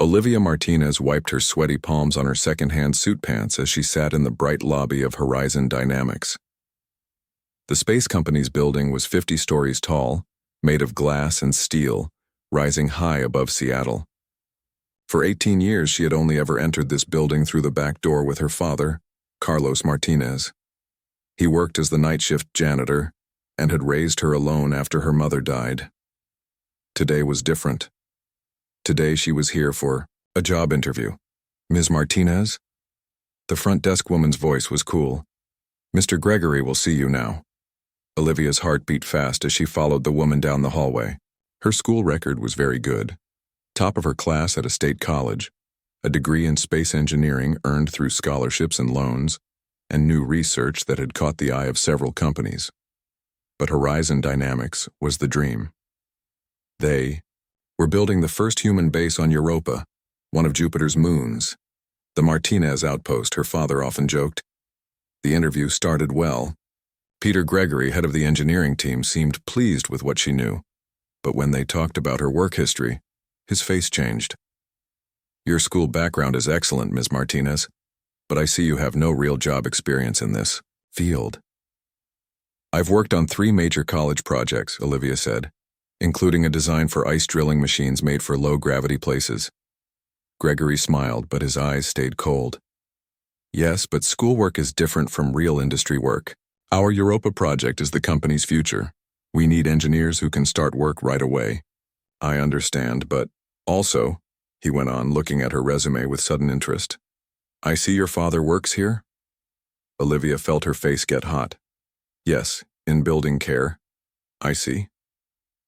Olivia Martinez wiped her sweaty palms on her second-hand suit pants as she sat in the bright lobby of Horizon Dynamics. The space company's building was 50 stories tall, made of glass and steel, rising high above Seattle. For 18 years, she had only ever entered this building through the back door with her father, Carlos Martinez. He worked as the night shift janitor and had raised her alone after her mother died. Today was different. Today she was here for a job interview. Ms. Martinez? The front desk woman's voice was cool. Mr. Gregory will see you now. Olivia's heart beat fast as she followed the woman down the hallway. Her school record was very good. Top of her class at a state college, a degree in space engineering earned through scholarships and loans, and new research that had caught the eye of several companies. But Horizon Dynamics was the dream. They were building the first human base on Europa, one of Jupiter's moons. The Martinez outpost, her father often joked. The interview started well. Peter Gregory, head of the engineering team, seemed pleased with what she knew. But when they talked about her work history, his face changed. Your school background is excellent, Ms. Martinez, but I see you have no real job experience in this field. I've worked on 3 major college projects, Olivia said, including a design for ice drilling machines made for low-gravity places. Gregory smiled, but his eyes stayed cold. Yes, but schoolwork is different from real industry work. Our Europa project is the company's future. We need engineers who can start work right away. I understand, but also, he went on, looking at her resume with sudden interest. I see your father works here? Olivia felt her face get hot. Yes, in building care. I see.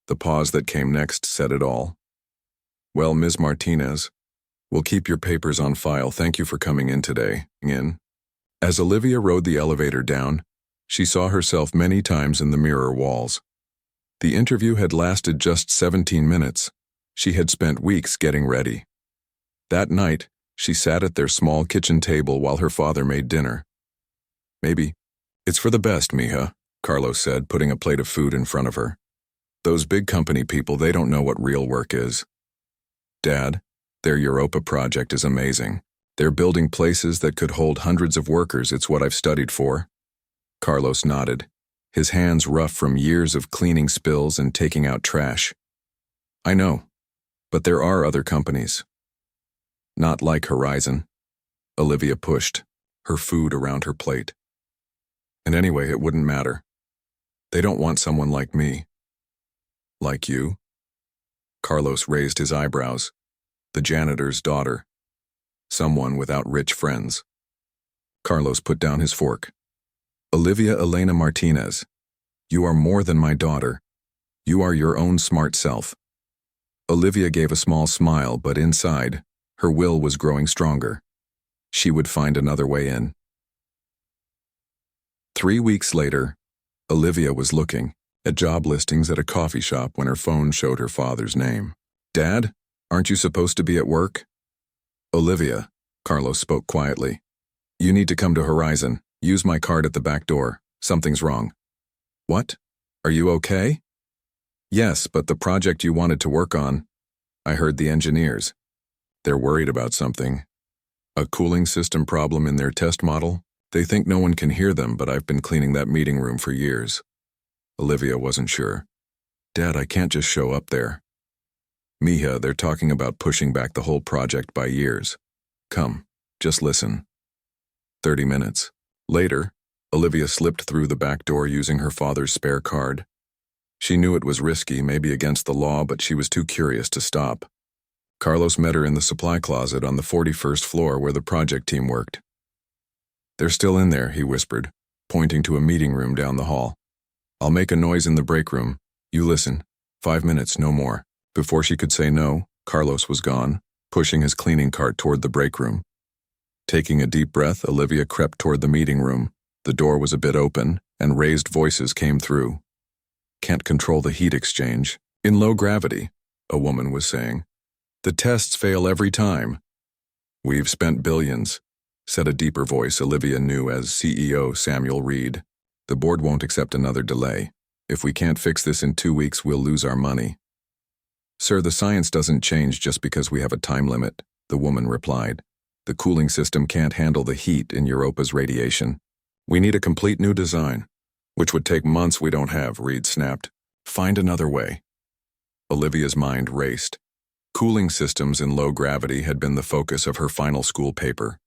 The pause that came next said it all. Well, Ms. Martinez, we'll keep your papers on file. Thank you for coming in today. As Olivia rode the elevator down, she saw herself many times in the mirror walls. The interview had lasted just 17 minutes. She had spent weeks getting ready. That night, she sat at their small kitchen table while her father made dinner. Maybe. It's for the best, mija, Carlos said, putting a plate of food in front of her. Those big company people, they don't know what real work is. Dad, their Europa project is amazing. They're building places that could hold hundreds of workers. It's what I've studied for. Carlos nodded, his hands rough from years of cleaning spills and taking out trash. I know, but there are other companies. Not like Horizon. Olivia pushed, her food around her plate. And anyway, it wouldn't matter. They don't want someone like me. Like you? Carlos raised his eyebrows. The janitor's daughter. Someone without rich friends. Carlos put down his fork. Olivia Elena Martinez, you are more than my daughter. You are your own smart self. Olivia gave a small smile, but inside, her will was growing stronger. She would find another way in. 3 weeks later, Olivia was looking at job listings at a coffee shop when her phone showed her father's name. Dad, aren't you supposed to be at work? Olivia, Carlos spoke quietly. You need to come to Horizon. Use my card at the back door. Something's wrong. What? Are you okay? Yes, but the project you wanted to work on. I heard the engineers. They're worried about something. A cooling system problem in their test model. They think no one can hear them, but I've been cleaning that meeting room for years. Olivia wasn't sure. Dad, I can't just show up there. Mija, they're talking about pushing back the whole project by years. Come, just listen. 30 minutes. Later, Olivia slipped through the back door using her father's spare card. She knew it was risky, maybe against the law, but she was too curious to stop. Carlos met her in the supply closet on the 41st floor where the project team worked. They're still in there, he whispered, pointing to a meeting room down the hall. I'll make a noise in the break room. You listen. 5 minutes, no more. Before she could say no, Carlos was gone, pushing his cleaning cart toward the break room. Taking a deep breath, Olivia crept toward the meeting room. The door was a bit open, and raised voices came through. Can't control the heat exchange. In low gravity, a woman was saying. The tests fail every time. We've spent billions, said a deeper voice Olivia knew as CEO Samuel Reed. The board won't accept another delay. If we can't fix this in 2 weeks, we'll lose our money. Sir, the science doesn't change just because we have a time limit, the woman replied. The cooling system can't handle the heat in Europa's radiation. We need a complete new design, which would take months we don't have, Reed snapped. Find another way. Olivia's mind raced. Cooling systems in low gravity had been the focus of her final school paper.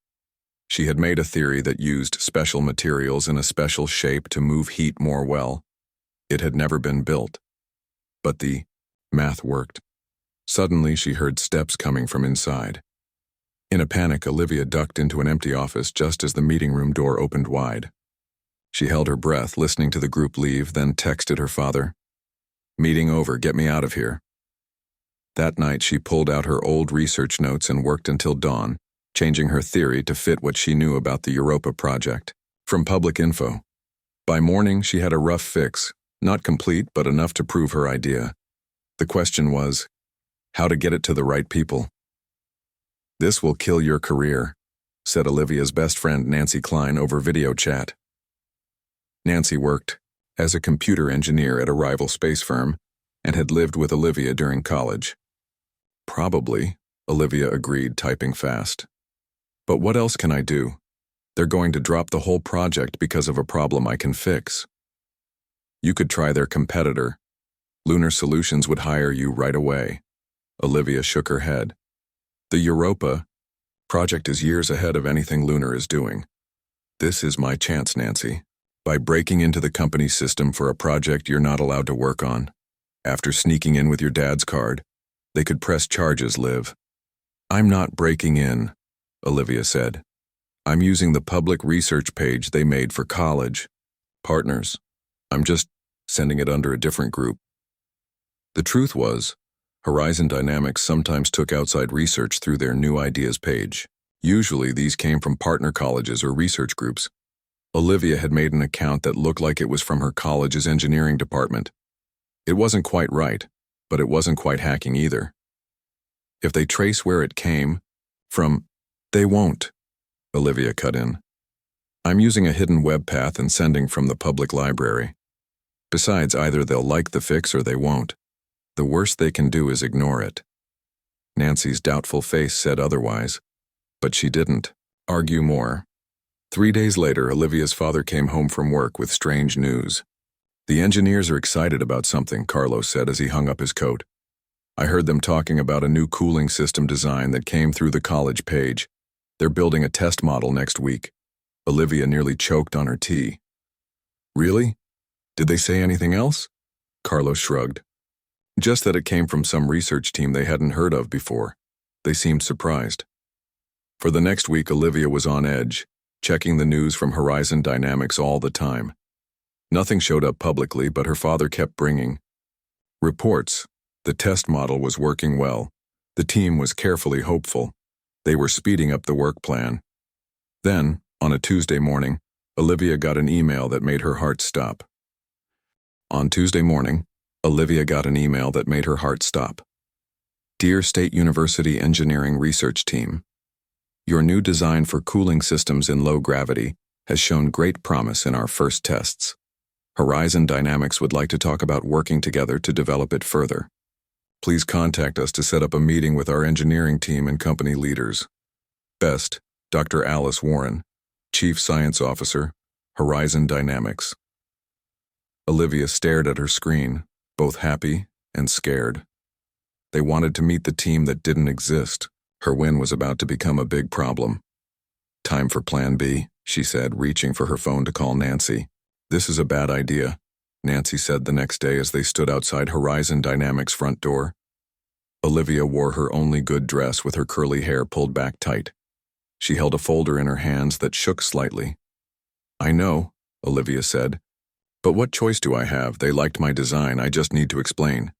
She had made a theory that used special materials in a special shape to move heat more well. It had never been built. But the math worked. Suddenly, she heard steps coming from inside. In a panic, Olivia ducked into an empty office just as the meeting room door opened wide. She held her breath, listening to the group leave, then texted her father. Meeting over, get me out of here. That night, she pulled out her old research notes and worked until dawn, changing her theory to fit what she knew about the Europa project. From public info. By morning, she had a rough fix, not complete, but enough to prove her idea. The question was, how to get it to the right people. This will kill your career, said Olivia's best friend Nancy Klein over video chat. Nancy worked as a computer engineer at a rival space firm and had lived with Olivia during college. Probably, Olivia agreed, typing fast. But what else can I do? They're going to drop the whole project because of a problem I can fix. You could try their competitor. Lunar Solutions would hire you right away. Olivia shook her head. The Europa project is years ahead of anything Lunar is doing. This is my chance, Nancy. By breaking into the company system for a project you're not allowed to work on. After sneaking in with your dad's card, they could press charges, Liv. I'm not breaking in, Olivia said. I'm using the public research page they made for college partners. I'm just sending it under a different group. The truth was, Horizon Dynamics sometimes took outside research through their new ideas page. Usually these came from partner colleges or research groups. Olivia had made an account that looked like it was from her college's engineering department. It wasn't quite right, but it wasn't quite hacking either. If they trace where it came from, they won't, Olivia cut in. I'm using a hidden web path and sending from the public library. Besides, either they'll like the fix or they won't. The worst they can do is ignore it. Nancy's doubtful face said otherwise, but she didn't argue more. 3 days later, Olivia's father came home from work with strange news. The engineers are excited about something, Carlos said as he hung up his coat. I heard them talking about a new cooling system design that came through the college page. They're building a test model next week. Olivia nearly choked on her tea. Really? Did they say anything else? Carlos shrugged. Just that it came from some research team they hadn't heard of before. They seemed surprised. For the next week, Olivia was on edge, checking the news from Horizon Dynamics all the time. Nothing showed up publicly, but her father kept bringing reports. The test model was working well. The team was carefully hopeful. They were speeding up the work plan. Then, on a Tuesday morning, Olivia got an email that made her heart stop. On Tuesday morning, Olivia got an email that made her heart stop. Dear State University Engineering Research Team, your new design for cooling systems in low gravity has shown great promise in our first tests. Horizon Dynamics would like to talk about working together to develop it further. Please contact us to set up a meeting with our engineering team and company leaders. Best, Dr. Alice Warren, Chief Science Officer, Horizon Dynamics. Olivia stared at her screen, both happy and scared. They wanted to meet the team that didn't exist. Her win was about to become a big problem. Time for Plan B, she said, reaching for her phone to call Nancy. This is a bad idea, Nancy said the next day as they stood outside Horizon Dynamics' front door. Olivia wore her only good dress with her curly hair pulled back tight. She held a folder in her hands that shook slightly. I know, Olivia said. But what choice do I have? They liked my design. I just need to explain.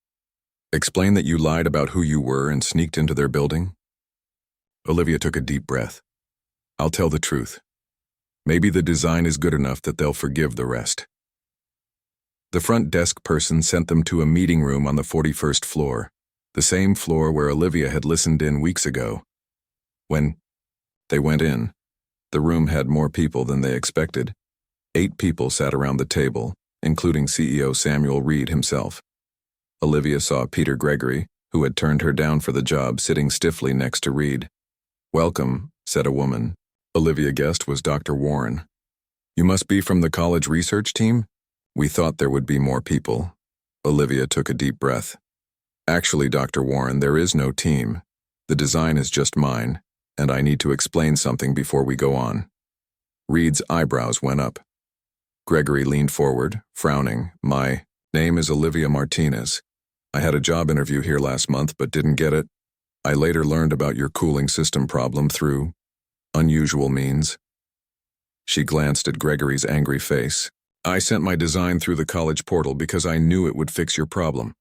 Explain that you lied about who you were and sneaked into their building? Olivia took a deep breath. I'll tell the truth. Maybe the design is good enough that they'll forgive the rest. The front desk person sent them to a meeting room on the 41st floor, the same floor where Olivia had listened in weeks ago. When they went in, the room had more people than they expected. 8 people sat around the table, including CEO Samuel Reed himself. Olivia saw Peter Gregory, who had turned her down for the job, sitting stiffly next to Reed. "Welcome," said a woman. Olivia guessed was Dr. Warren. "You must be from the college research team? We thought there would be more people." Olivia took a deep breath. "Actually, Dr. Warren, there is no team. The design is just mine, and I need to explain something before we go on." Reed's eyebrows went up. Gregory leaned forward, frowning. "My name is Olivia Martinez. I had a job interview here last month but didn't get it. I later learned about your cooling system problem through unusual means." She glanced at Gregory's angry face. "I sent my design through the college portal because I knew it would fix your problem,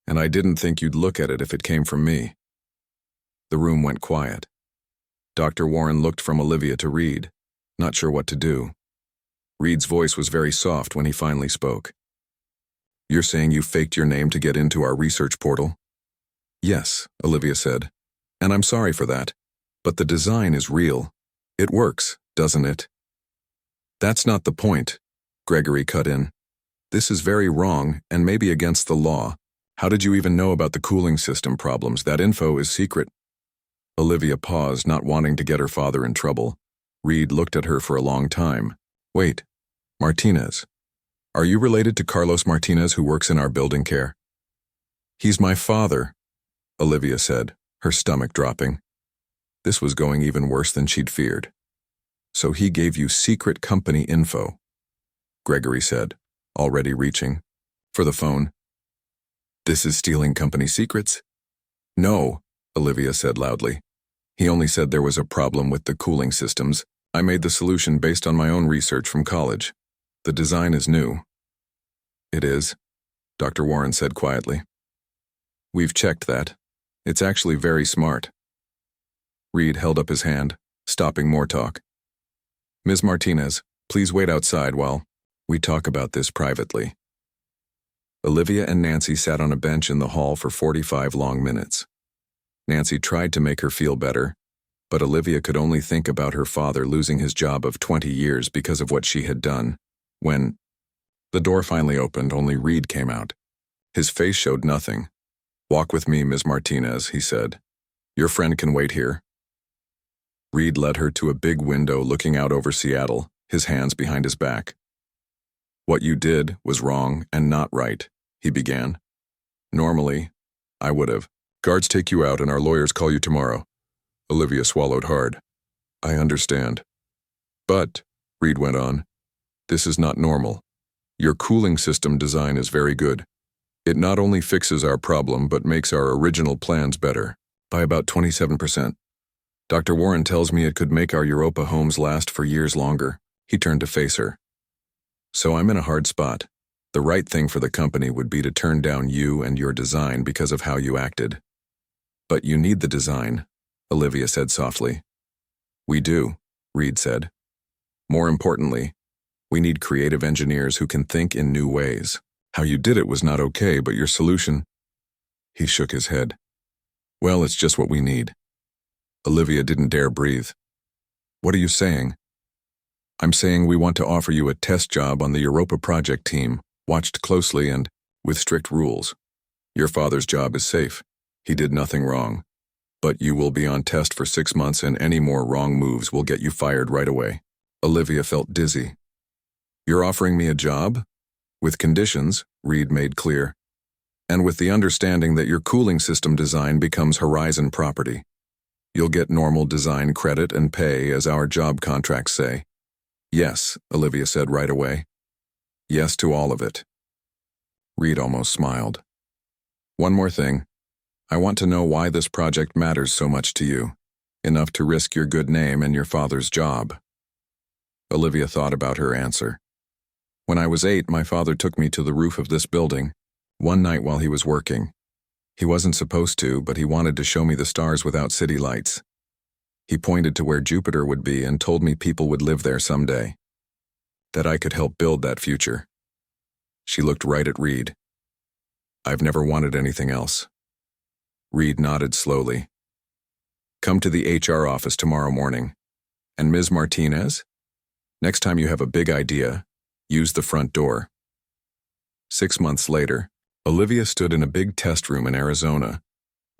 and I didn't think you'd look at it if it came from me." The room went quiet. Dr. Warren looked from Olivia to Reed, not sure what to do. Reed's voice was very soft when he finally spoke. "You're saying you faked your name to get into our research portal?" "Yes," Olivia said, "and I'm sorry for that, but the design is real. It works, doesn't it?" "That's not the point," Gregory cut in. "This is very wrong and maybe against the law. How did you even know about the cooling system problems? That info is secret." Olivia paused, not wanting to get her father in trouble. Reed looked at her for a long time. "Wait, Martinez. Are you related to Carlos Martinez, who works in our building care?" "He's my father," Olivia said, her stomach dropping. This was going even worse than she'd feared. "So he gave you secret company info," Gregory said, already reaching for the phone. "This is stealing company secrets?" "No," Olivia said loudly. "He only said there was a problem with the cooling systems. I made the solution based on my own research from college. The design is new." "It is," Dr. Warren said quietly. "We've checked that. It's actually very smart." Reed held up his hand, stopping more talk. "Ms. Martinez, please wait outside while we talk about this privately." Olivia and Nancy sat on a bench in the hall for 45 long minutes. Nancy tried to make her feel better, but Olivia could only think about her father losing his job of 20 years because of what she had done. When the door finally opened, only Reed came out. His face showed nothing. "Walk with me, Ms. Martinez," he said. "Your friend can wait here." Reed led her to a big window looking out over Seattle, his hands behind his back. "What you did was wrong and not right," he began. "Normally, I would have. Guards take you out and our lawyers call you tomorrow." Olivia swallowed hard. "I understand. But," Reed went on, "this is not normal. Your cooling system design is very good. It not only fixes our problem but makes our original plans better, by about 27%. Dr. Warren tells me it could make our Europa homes last for years longer." He turned to face her. "So I'm in a hard spot. The right thing for the company would be to turn down you and your design because of how you acted." "But you need the design," Olivia said softly. "We do," Reed said. "More importantly, we need creative engineers who can think in new ways. How you did it was not okay, but your solution—" He shook his head. "Well, it's just what we need." Olivia didn't dare breathe. "What are you saying?" "I'm saying we want to offer you a test job on the Europa project team, watched closely and with strict rules. Your father's job is safe. He did nothing wrong. But you will be on test for 6 months and any more wrong moves will get you fired right away." Olivia felt dizzy. "You're offering me a job? With conditions," Reed made clear. "And with the understanding that your cooling system design becomes Horizon property. You'll get normal design credit and pay as our job contracts say." "Yes," Olivia said right away. "Yes to all of it." Reed almost smiled. "One more thing. I want to know why this project matters so much to you, enough to risk your good name and your father's job." Olivia thought about her answer. "When I was 8, my father took me to the roof of this building, one night while he was working. He wasn't supposed to, but he wanted to show me the stars without city lights. He pointed to where Jupiter would be and told me people would live there someday. That I could help build that future." She looked right at Reed. "I've never wanted anything else." Reed nodded slowly. "Come to the HR office tomorrow morning. And Ms. Martinez? Next time you have a big idea, use the front door." 6 months later, Olivia stood in a big test room in Arizona.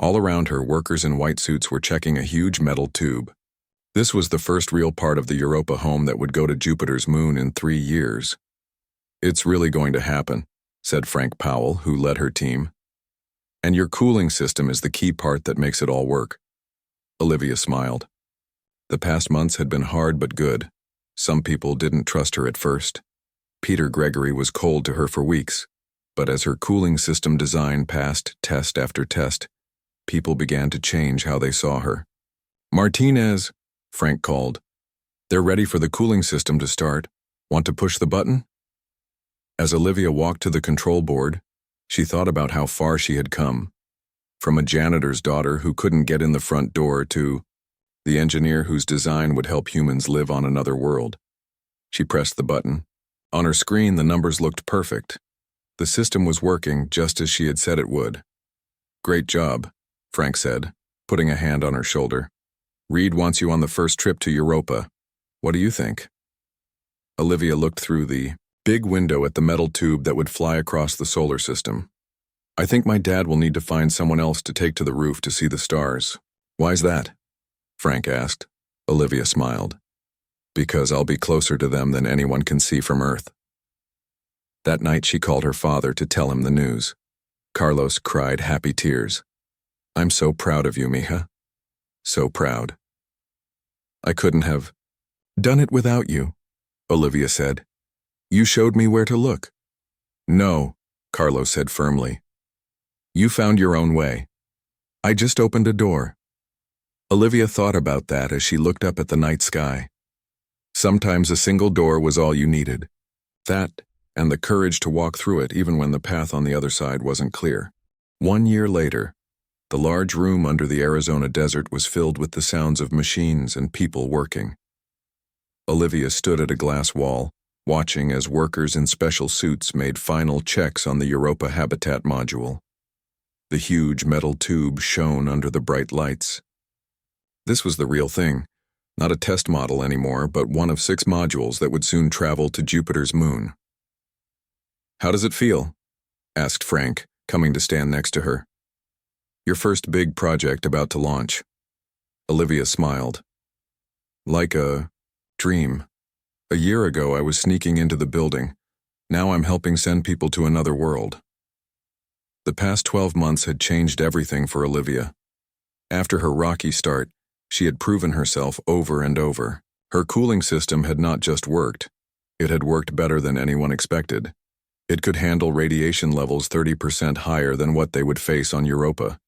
All around her, workers in white suits were checking a huge metal tube. This was the first real part of the Europa home that would go to Jupiter's moon in 3 years. "It's really going to happen," said Frank Powell, who led her team. "And your cooling system is the key part that makes it all work." Olivia smiled. The past months had been hard but good. Some people didn't trust her at first. Peter Gregory was cold to her for weeks, but as her cooling system design passed test after test, people began to change how they saw her. "Martinez," Frank called. "They're ready for the cooling system to start. Want to push the button?" As Olivia walked to the control board, she thought about how far she had come. From a janitor's daughter who couldn't get in the front door to the engineer whose design would help humans live on another world. She pressed the button. On her screen, the numbers looked perfect. The system was working just as she had said it would. "Great job," Frank said, putting a hand on her shoulder. "Reed wants you on the first trip to Europa. What do you think?" Olivia looked through the big window at the metal tube that would fly across the solar system. "I think my dad will need to find someone else to take to the roof to see the stars." "Why's that?" Frank asked. Olivia smiled. "Because I'll be closer to them than anyone can see from Earth." That night she called her father to tell him the news. Carlos cried happy tears. "I'm so proud of you, mija. So proud." "I couldn't have done it without you," Olivia said. "You showed me where to look." "No," Carlos said firmly. "You found your own way. I just opened a door." Olivia thought about that as she looked up at the night sky. Sometimes a single door was all you needed. That, and the courage to walk through it even when the path on the other side wasn't clear. 1 year later, the large room under the Arizona desert was filled with the sounds of machines and people working. Olivia stood at a glass wall, watching as workers in special suits made final checks on the Europa Habitat module. The huge metal tube shone under the bright lights. This was the real thing, not a test model anymore, but one of 6 modules that would soon travel to Jupiter's moon. "How does it feel?" asked Frank, coming to stand next to her. "Your first big project about to launch." Olivia smiled. "Like a dream. A year ago I was sneaking into the building. Now I'm helping send people to another world." The past 12 months had changed everything for Olivia. After her rocky start, she had proven herself over and over. Her cooling system had not just worked. It had worked better than anyone expected. It could handle radiation levels 30% higher than what they would face on Europa.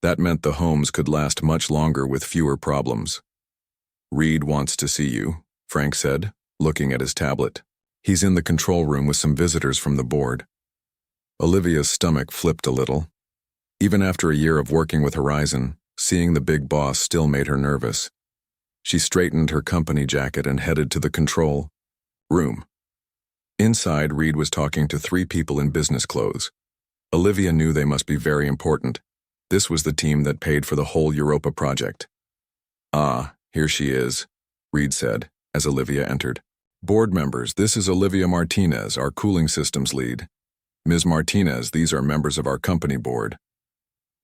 That meant the homes could last much longer with fewer problems. "Reed wants to see you," Frank said, looking at his tablet. "He's in the control room with some visitors from the board." Olivia's stomach flipped a little. Even after a year of working with Horizon, seeing the big boss still made her nervous. She straightened her company jacket and headed to the control room. Inside, Reed was talking to 3 people in business clothes. Olivia knew they must be very important. This was the team that paid for the whole Europa project. "Ah, here she is," Reed said, as Olivia entered. "Board members, this is Olivia Martinez, our cooling systems lead. Ms. Martinez, these are members of our company board."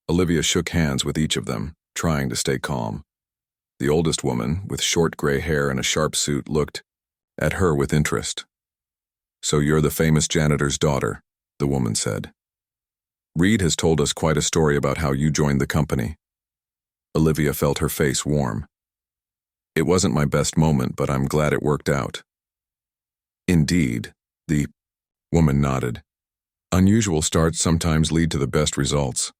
Olivia shook hands with each of them, trying to stay calm. The oldest woman, with short gray hair and a sharp suit, looked at her with interest. "So you're the famous janitor's daughter," the woman said. "Reed has told us quite a story about how you joined the company." Olivia felt her face warm. "It wasn't my best moment, but I'm glad it worked out." "Indeed," the woman nodded. "Unusual starts sometimes lead to the best results.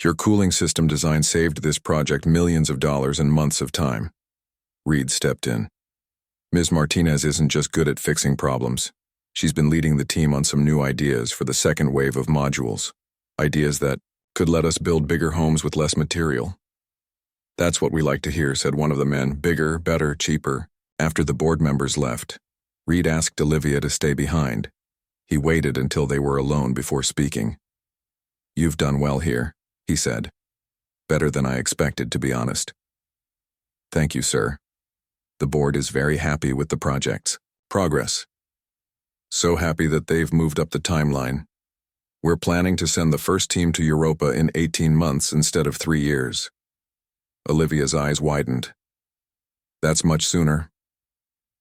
Your cooling system design saved this project millions of dollars and months of time." Reed stepped in. "Ms. Martinez isn't just good at fixing problems. She's been leading the team on some new ideas for the second wave of modules. Ideas that could let us build bigger homes with less material." "That's what we like to hear," said one of the men. "Bigger, better, cheaper." After the board members left, Reed asked Olivia to stay behind. He waited until they were alone before speaking. "You've done well here," he said. "Better than I expected, to be honest." "Thank you, sir. The board is very happy with the project's progress. So happy that they've moved up the timeline. We're planning to send the first team to Europa in 18 months instead of 3 years. Olivia's eyes widened. That's much sooner.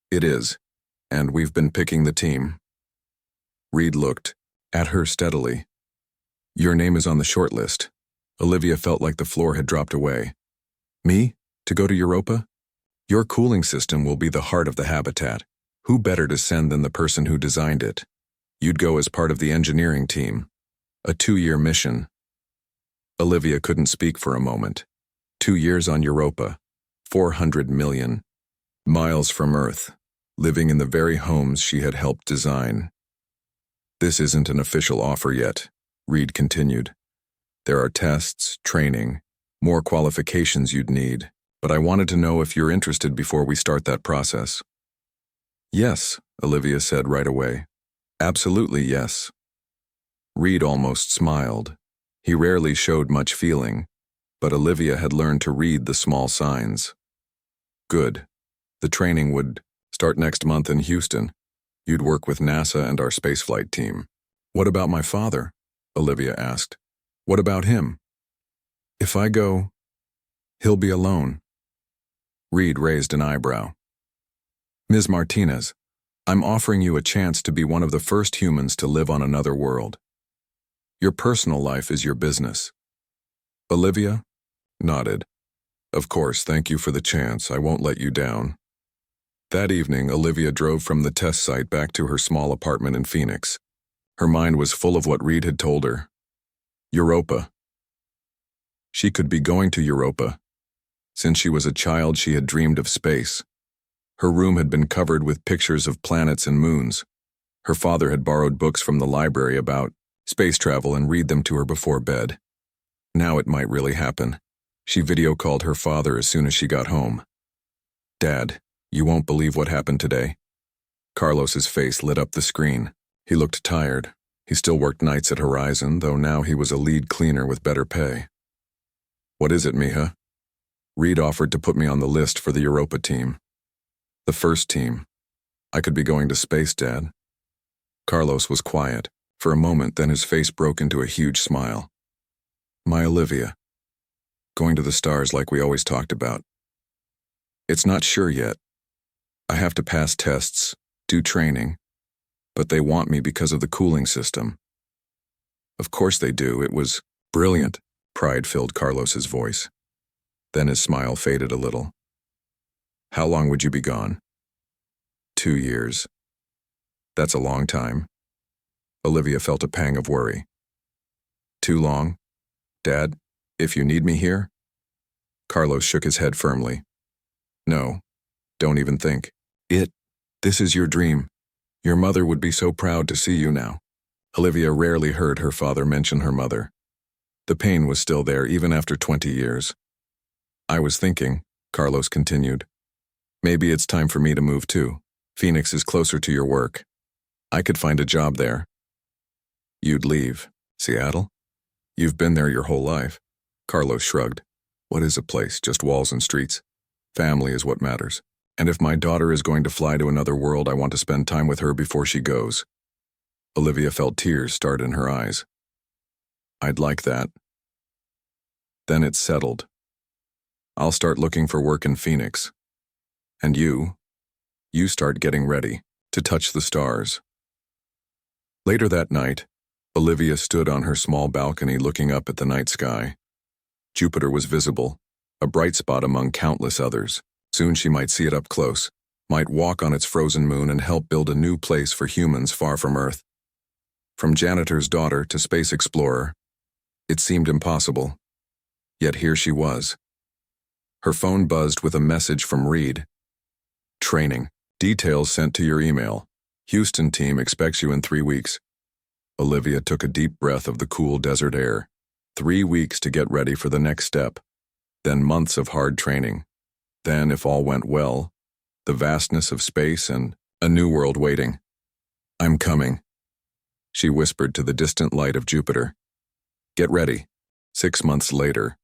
It is, and we've been picking the team. Reed looked at her steadily. Your name is on the short list. Olivia felt like the floor had dropped away. Me? To go to Europa? Your cooling system will be the heart of the habitat. Who better to send than the person who designed it? You'd go as part of the engineering team. A 2-year mission. Olivia couldn't speak for a moment. 2 years on Europa. 400 million miles from Earth, living in the very homes she had helped design. This isn't an official offer yet, Reed continued. There are tests, training, more qualifications you'd need, but I wanted to know if you're interested before we start that process. Yes, Olivia said right away. Absolutely yes. Reed almost smiled. He rarely showed much feeling, but Olivia had learned to read the small signs. Good. The training would start next month in Houston. You'd work with NASA and our spaceflight team. What about my father? Olivia asked. What about him? If I go, he'll be alone. Reed raised an eyebrow. Ms. Martinez, I'm offering you a chance to be one of the first humans to live on another world. Your personal life is your business. Olivia nodded. Of course, thank you for the chance. I won't let you down. That evening, Olivia drove from the test site back to her small apartment in Phoenix. Her mind was full of what Reed had told her. Europa. She could be going to Europa. Since she was a child, she had dreamed of space. Her room had been covered with pictures of planets and moons. Her father had borrowed books from the library about space travel and read them to her before bed. Now it might really happen. She video called her father as soon as she got home. Dad, you won't believe what happened today. Carlos's face lit up the screen. He looked tired. He still worked nights at Horizon, though now he was a lead cleaner with better pay. What is it, mija? Reed offered to put me on the list for the Europa team. The first team. I could be going to space, Dad. Carlos was quiet. For a moment, then his face broke into a huge smile. My Olivia. Going to the stars like we always talked about. It's not sure yet. I have to pass tests, do training, but they want me because of the cooling system. Of course they do. It was brilliant. Pride filled Carlos's voice. Then his smile faded a little. How long would you be gone? 2 years. That's a long time. Olivia felt a pang of worry. Too long? Dad, if you need me here? Carlos shook his head firmly. No, don't even think. This is your dream. Your mother would be so proud to see you now. Olivia rarely heard her father mention her mother. The pain was still there even after 20 years. I was thinking, Carlos continued, maybe it's time for me to move too. Phoenix is closer to your work. I could find a job there. You'd leave. Seattle? You've been there your whole life. Carlos shrugged. What is a place? Just walls and streets. Family is what matters. And if my daughter is going to fly to another world, I want to spend time with her before she goes. Olivia felt tears start in her eyes. I'd like that. Then it settled. I'll start looking for work in Phoenix. And you start getting ready to touch the stars. Later that night, Olivia stood on her small balcony looking up at the night sky. Jupiter was visible, a bright spot among countless others. Soon she might see it up close, might walk on its frozen moon and help build a new place for humans far from Earth. From janitor's daughter to space explorer, it seemed impossible. Yet here she was. Her phone buzzed with a message from Reed. Training. Details sent to your email. Houston team expects you in 3 weeks. Olivia took a deep breath of the cool desert air. 3 weeks to get ready for the next step. Then months of hard training. Then, if all went well, the vastness of space and a new world waiting. I'm coming, she whispered to the distant light of Jupiter. Get ready. 6 months later,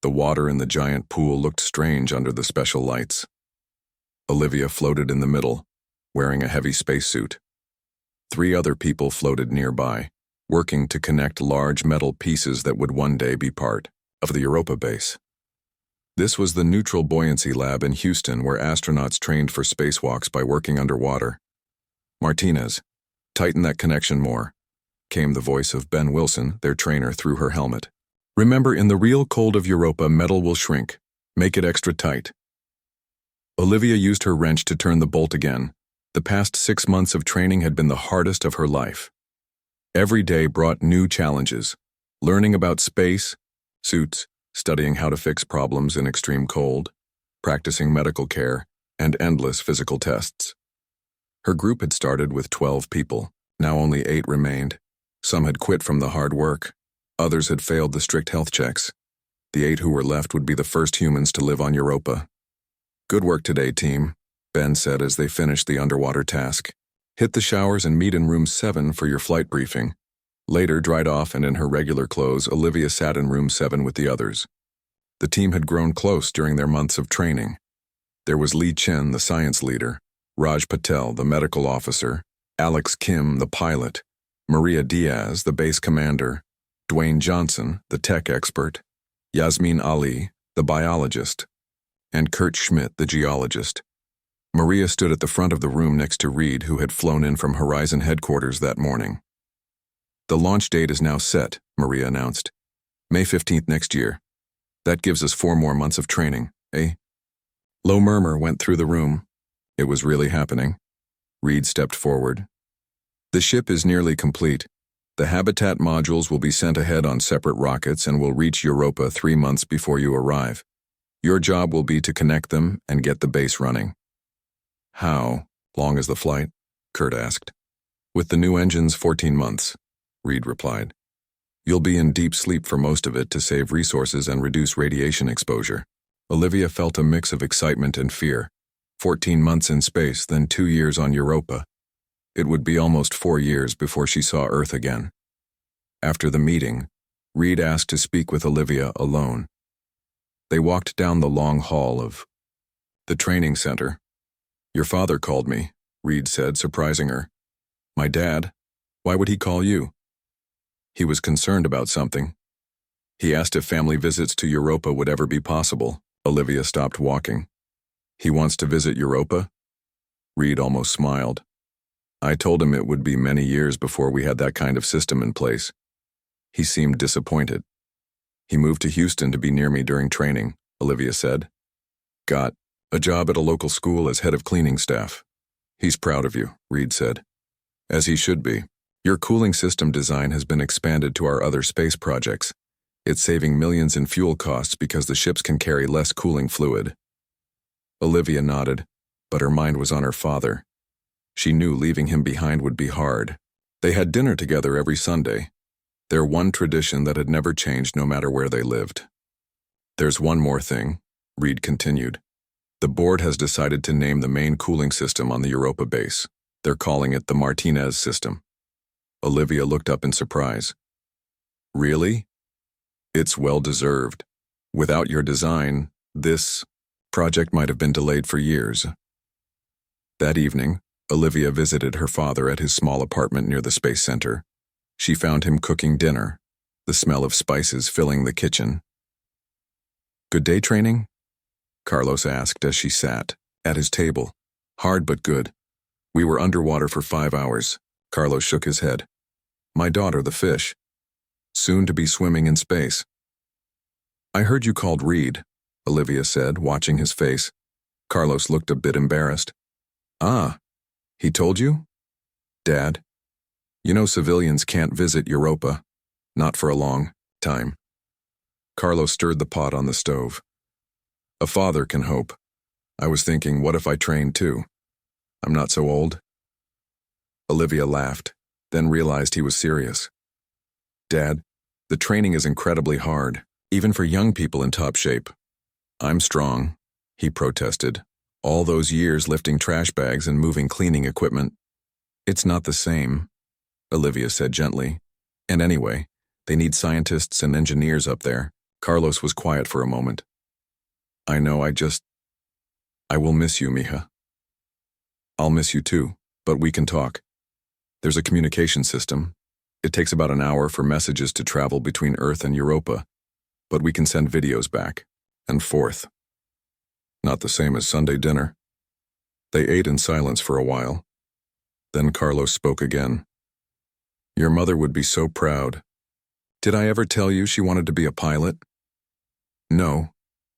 the water in the giant pool looked strange under the special lights. Olivia floated in the middle, wearing a heavy spacesuit. 3 other people floated nearby, working to connect large metal pieces that would one day be part of the Europa base. This was the Neutral Buoyancy Lab in Houston, where astronauts trained for spacewalks by working underwater. "Martinez, tighten that connection more," came the voice of Ben Wilson, their trainer, through her helmet. "Remember, in the real cold of Europa, metal will shrink. Make it extra tight." Olivia used her wrench to turn the bolt again. The past 6 months of training had been the hardest of her life. Every day brought new challenges: learning about space, suits, studying how to fix problems in extreme cold, practicing medical care, and endless physical tests. Her group had started with 12 people. Now only 8 remained. Some had quit from the hard work. Others had failed the strict health checks. The 8 who were left would be the first humans to live on Europa. "Good work today, team," Ben said as they finished the underwater task. "Hit the showers and meet in room 7 for your flight briefing." Later, dried off and in her regular clothes, Olivia sat in room 7 with the others. The team had grown close during their months of training. There was Lee Chen, the science leader, Raj Patel, the medical officer, Alex Kim, the pilot, Maria Diaz, the base commander, Dwayne Johnson, the tech expert, Yasmin Ali, the biologist, and Kurt Schmidt, the geologist. Maria stood at the front of the room next to Reed, who had flown in from Horizon headquarters that morning. "The launch date is now set," Maria announced. "May 15th next year. That gives us 4 more months of training, eh?" Low murmur went through the room. It was really happening. Reed stepped forward. "The ship is nearly complete. The habitat modules will be sent ahead on separate rockets and will reach Europa 3 months before you arrive. Your job will be to connect them and get the base running." "How long is the flight?" Kurt asked. "With the new engines, 14 months, Reed replied. "You'll be in deep sleep for most of it to save resources and reduce radiation exposure." Olivia felt a mix of excitement and fear. 14 months in space, then 2 years on Europa. It would be almost 4 years before she saw Earth again. After the meeting, Reed asked to speak with Olivia alone. They walked down the long hall of the training center. "Your father called me," Reed said, surprising her. "My dad? Why would he call you?" "He was concerned about something. He asked if family visits to Europa would ever be possible." Olivia stopped walking. "He wants to visit Europa?" Reed almost smiled. "I told him it would be many years before we had that kind of system in place." He seemed disappointed. "He moved to Houston to be near me during training," Olivia said. "Got a job at a local school as head of cleaning staff. He's proud of you," Reed said. "As he should be. Your cooling system design has been expanded to our other space projects. It's saving millions in fuel costs because the ships can carry less cooling fluid." Olivia nodded, but her mind was on her father. She knew leaving him behind would be hard. They had dinner together every Sunday, their one tradition that had never changed no matter where they lived. "There's one more thing," Reed continued. "The board has decided to name the main cooling system on the Europa base. They're calling it the Martinez system." Olivia looked up in surprise. "Really? It's well-deserved. Without your design, this project might have been delayed for years." That evening, Olivia visited her father at his small apartment near the Space Center. She found him cooking dinner, the smell of spices filling the kitchen. "Good day training?" Carlos asked as she sat at his table. "Hard but good. We were underwater for 5 hours. Carlos shook his head. "My daughter, the fish. Soon to be swimming in space." "I heard you called Reed," Olivia said, watching his face. Carlos looked a bit embarrassed. "Ah, he told you?" "Dad, you know civilians can't visit Europa. Not for a long time." Carlos stirred the pot on the stove. "A father can hope. I was thinking, what if I trained too? I'm not so old." Olivia laughed, then realized he was serious. "Dad, the training is incredibly hard, even for young people in top shape." "I'm strong," he protested. "All those years lifting trash bags and moving cleaning equipment." "It's not the same," Olivia said gently. "And anyway, they need scientists and engineers up there." Carlos was quiet for a moment. "I know, I will miss you, mija." "I'll miss you too, but we can talk. There's a communication system. It takes about an hour for messages to travel between Earth and Europa, but we can send videos back and forth. Not the same as Sunday dinner. They ate in silence for a while. Then Carlos spoke again. Your mother would be so proud. Did I ever tell you she wanted to be a pilot? No,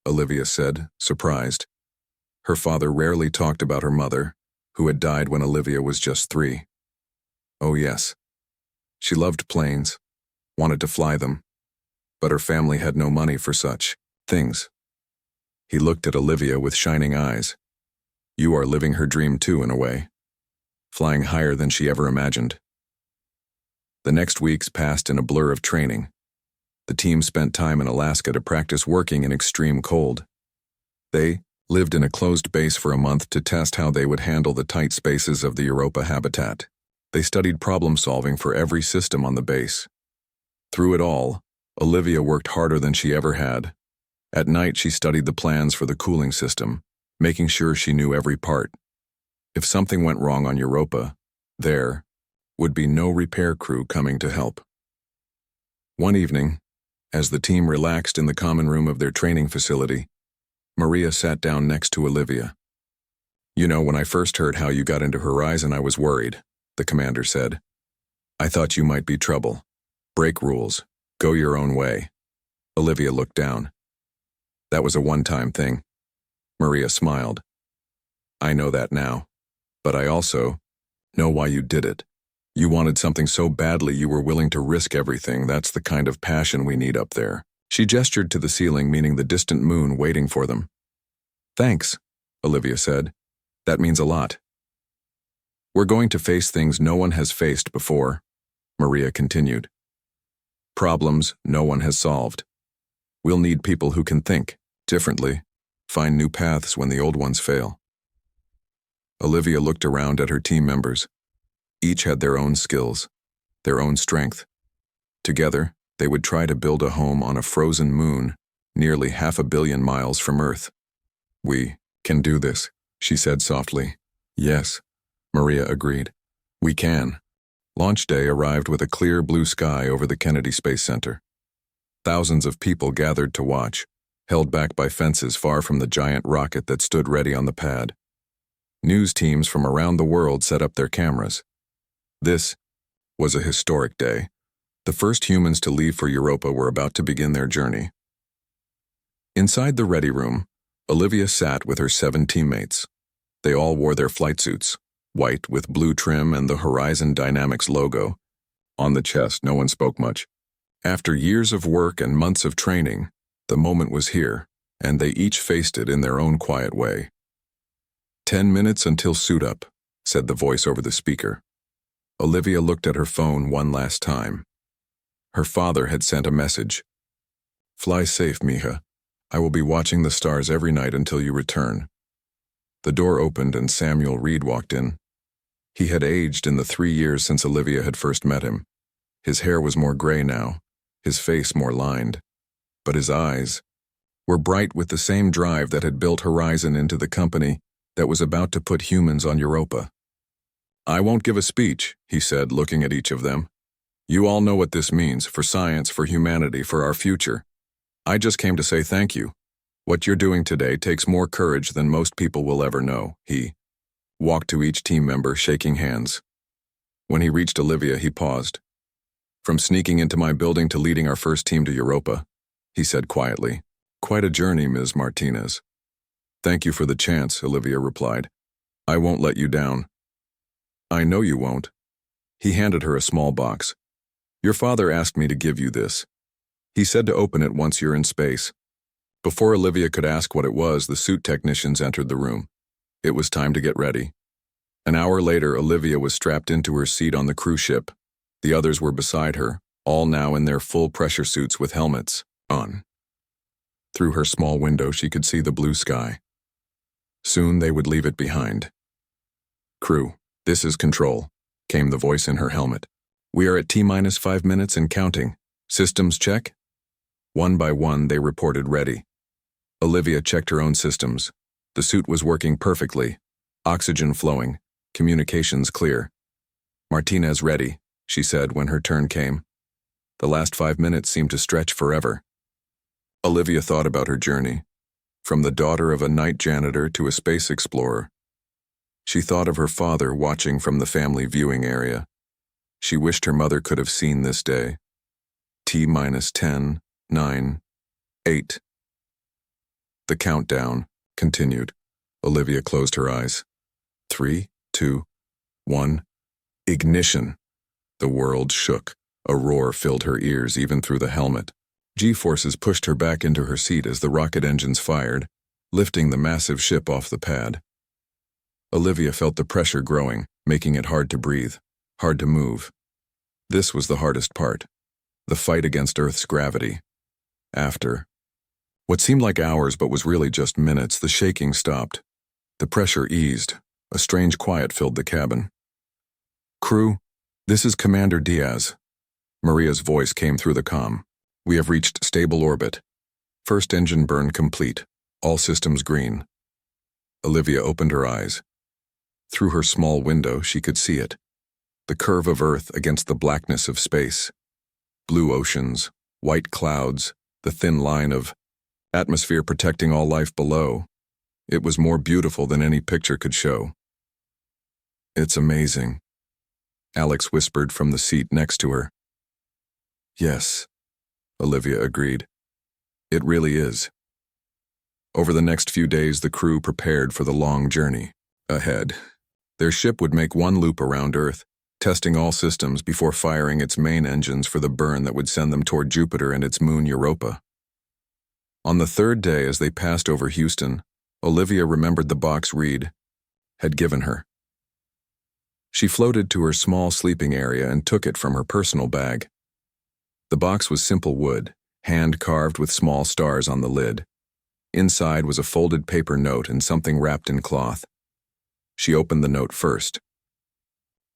Olivia said, surprised. Her father rarely talked about her mother, who had died when Olivia was just 3. Oh yes. She loved planes, wanted to fly them, but her family had no money for such things. He looked at Olivia with shining eyes. You are living her dream too, in a way. Flying higher than she ever imagined. The next weeks passed in a blur of training. The team spent time in Alaska to practice working in extreme cold. They lived in a closed base for a month to test how they would handle the tight spaces of the Europa habitat. They studied problem-solving for every system on the base. Through it all, Olivia worked harder than she ever had. At night, she studied the plans for the cooling system, making sure she knew every part. If something went wrong on Europa, there would be no repair crew coming to help. One evening, as the team relaxed in the common room of their training facility, Maria sat down next to Olivia. You know, when I first heard how you got into Horizon, I was worried, the commander said. I thought you might be trouble. Break rules. Go your own way. Olivia looked down. That was a one-time thing. Maria smiled. I know that now. But I also know why you did it. You wanted something so badly you were willing to risk everything. That's the kind of passion we need up there. She gestured to the ceiling, meaning the distant moon waiting for them. Thanks, Olivia said. That means a lot. We're going to face things no one has faced before, Maria continued. Problems no one has solved. We'll need people who can think differently, find new paths when the old ones fail. Olivia looked around at her team members. Each had their own skills, their own strength. Together, they would try to build a home on a frozen moon, nearly 500 million miles from Earth. We can do this, she said softly. Yes, Maria agreed. We can. Launch day arrived with a clear blue sky over the Kennedy Space Center. Thousands of people gathered to watch, held back by fences far from the giant rocket that stood ready on the pad. News teams from around the world set up their cameras. This was a historic day. The first humans to leave for Europa were about to begin their journey. Inside the ready room, Olivia sat with her 7 teammates. They all wore their flight suits, white with blue trim and the Horizon Dynamics logo. On the chest, no one spoke much. After years of work and months of training, the moment was here, and they each faced it in their own quiet way. 10 minutes until suit up, said the voice over the speaker. Olivia looked at her phone one last time. Her father had sent a message. Fly safe, mija. I will be watching the stars every night until you return. The door opened and Samuel Reed walked in. He had aged in the 3 years since Olivia had first met him. His hair was more gray now, his face more lined. But his eyes were bright with the same drive that had built Horizon into the company that was about to put humans on Europa. I won't give a speech, he said, looking at each of them. You all know what this means for science, for humanity, for our future. I just came to say thank you. What you're doing today takes more courage than most people will ever know. He walked to each team member, shaking hands. When he reached Olivia, he paused. From sneaking into my building to leading our first team to Europa, he said quietly. Quite a journey, Ms. Martinez. Thank you for the chance, Olivia replied. I won't let you down. I know you won't. He handed her a small box. Your father asked me to give you this. He said to open it once you're in space. Before Olivia could ask what it was, the suit technicians entered the room. It was time to get ready. An hour later, Olivia was strapped into her seat on the cruise ship. The others were beside her, all now in their full pressure suits with helmets on. Through her small window, she could see the blue sky. Soon they would leave it behind. Crew, this is Control, came the voice in her helmet. We are at T-minus 5 minutes and counting. Systems check? One by one, they reported ready. Olivia checked her own systems. The suit was working perfectly. Oxygen flowing. Communications clear. Martinez ready. she said when her turn came. The last 5 minutes seemed to stretch forever. Olivia thought about her journey, from the daughter of a night janitor to a space explorer. She thought of her father watching from the family viewing area. She wished her mother could have seen this day. T-10, 9, 8. The countdown continued. Olivia closed her eyes. 3, 2, 1. Ignition. The world shook. A roar filled her ears even through the helmet. G-forces pushed her back into her seat as the rocket engines fired, lifting the massive ship off the pad. Olivia felt the pressure growing, making it hard to breathe, hard to move. This was the hardest part, the fight against Earth's gravity. After what seemed like hours but was really just minutes, the shaking stopped. The pressure eased. A strange quiet filled the cabin. "Crew, this is Commander Diaz." Maria's voice came through the comm. "We have reached stable orbit. First engine burn complete. All systems green." Olivia opened her eyes. Through her small window, she could see it. The curve of Earth against the blackness of space. Blue oceans, white clouds, the thin line of atmosphere protecting all life below. It was more beautiful than any picture could show. "It's amazing," Alex whispered from the seat next to her. "Yes," Olivia agreed. "It really is." Over the next few days, the crew prepared for the long journey ahead. Their ship would make one loop around Earth, testing all systems before firing its main engines for the burn that would send them toward Jupiter and its moon Europa. On the third day, as they passed over Houston, Olivia remembered the box Reed had given her. She floated to her small sleeping area and took it from her personal bag. The box was simple wood, hand-carved with small stars on the lid. Inside was a folded paper note and something wrapped in cloth. She opened the note first.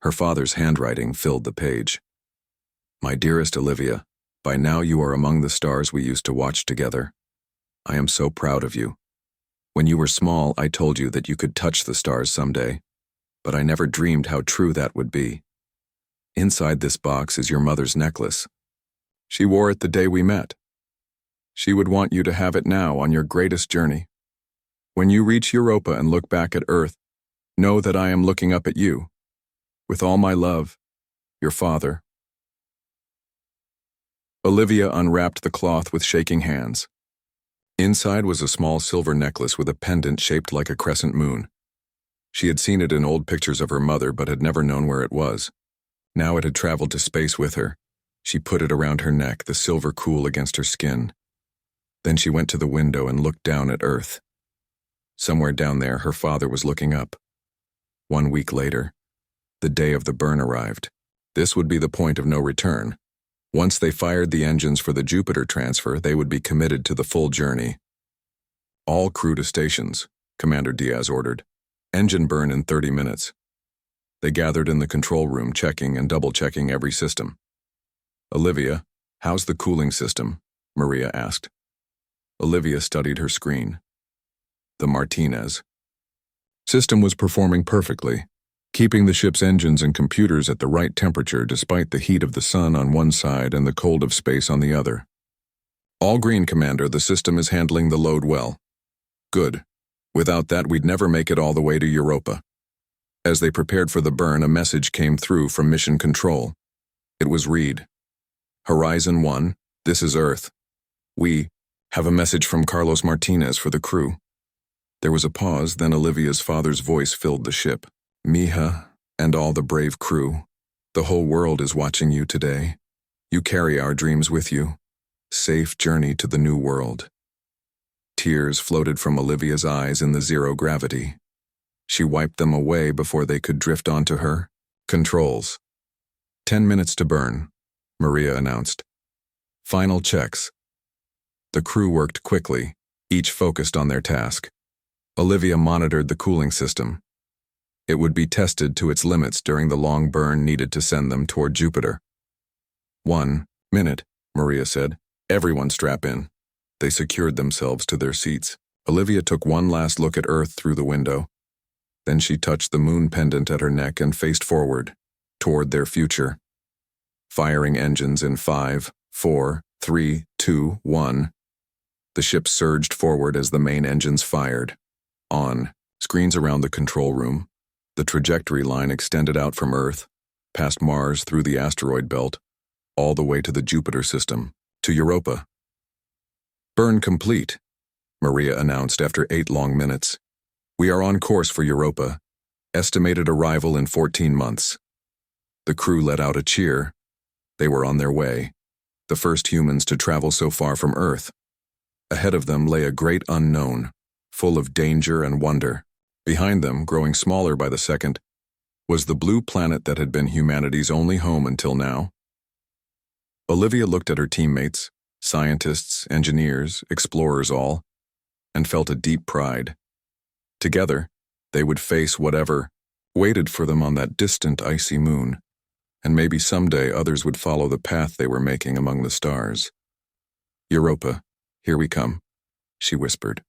Her father's handwriting filled the page. "My dearest Olivia, by now you are among the stars we used to watch together. I am so proud of you. When you were small, I told you that you could touch the stars someday, but I never dreamed how true that would be. Inside this box is your mother's necklace. She wore it the day we met. She would want you to have it now on your greatest journey. When you reach Europa and look back at Earth, know that I am looking up at you. With all my love, your father." Olivia unwrapped the cloth with shaking hands. Inside was a small silver necklace with a pendant shaped like a crescent moon. She had seen it in old pictures of her mother but had never known where it was. Now it had traveled to space with her. She put it around her neck, the silver cool against her skin. Then she went to the window and looked down at Earth. Somewhere down there, her father was looking up. 1 week later, the day of the burn arrived. This would be the point of no return. Once they fired the engines for the Jupiter transfer, they would be committed to the full journey. "All crew to stations," Commander Diaz ordered. "Engine burn in 30 minutes." They gathered in the control room, checking and double-checking every system. "Olivia, how's the cooling system?" Maria asked. Olivia studied her screen. The Martinez system was performing perfectly, keeping the ship's engines and computers at the right temperature despite the heat of the sun on one side and the cold of space on the other. "All green, Commander. The system is handling the load well." "Good. Without that, we'd never make it all the way to Europa." As they prepared for the burn, a message came through from Mission Control. It was Reed. "Horizon 1, this is Earth. We have a message from Carlos Martinez for the crew." There was a pause, then Olivia's father's voice filled the ship. "Mija, and all the brave crew, the whole world is watching you today. You carry our dreams with you. Safe journey to the new world." Tears floated from Olivia's eyes in the zero gravity. She wiped them away before they could drift onto her. "Controls. 10 minutes to burn," Maria announced. "Final checks." The crew worked quickly, each focused on their task. Olivia monitored the cooling system. It would be tested to its limits during the long burn needed to send them toward Jupiter. 1 minute, Maria said. "Everyone strap in." They secured themselves to their seats. Olivia took one last look at Earth through the window. Then she touched the moon pendant at her neck and faced forward, toward their future. firing engines in 5, 4, 3, 2, 1. The ship surged forward as the main engines fired. On. Screens around the control room. The trajectory line extended out from Earth, past Mars through the asteroid belt, all the way to the Jupiter system, to Europa. Burn complete, Maria announced after 8 long minutes. We are on course for Europa. Estimated arrival in 14 months. The crew let out a cheer. They were on their way, the first humans to travel so far from Earth. Ahead of them lay a great unknown, full of danger and wonder. Behind them, growing smaller by the second, was the blue planet that had been humanity's only home until now. Olivia looked at her teammates, scientists, engineers, explorers all, and felt a deep pride. Together, they would face whatever waited for them on that distant icy moon, and maybe someday others would follow the path they were making among the stars. Europa, here we come, she whispered.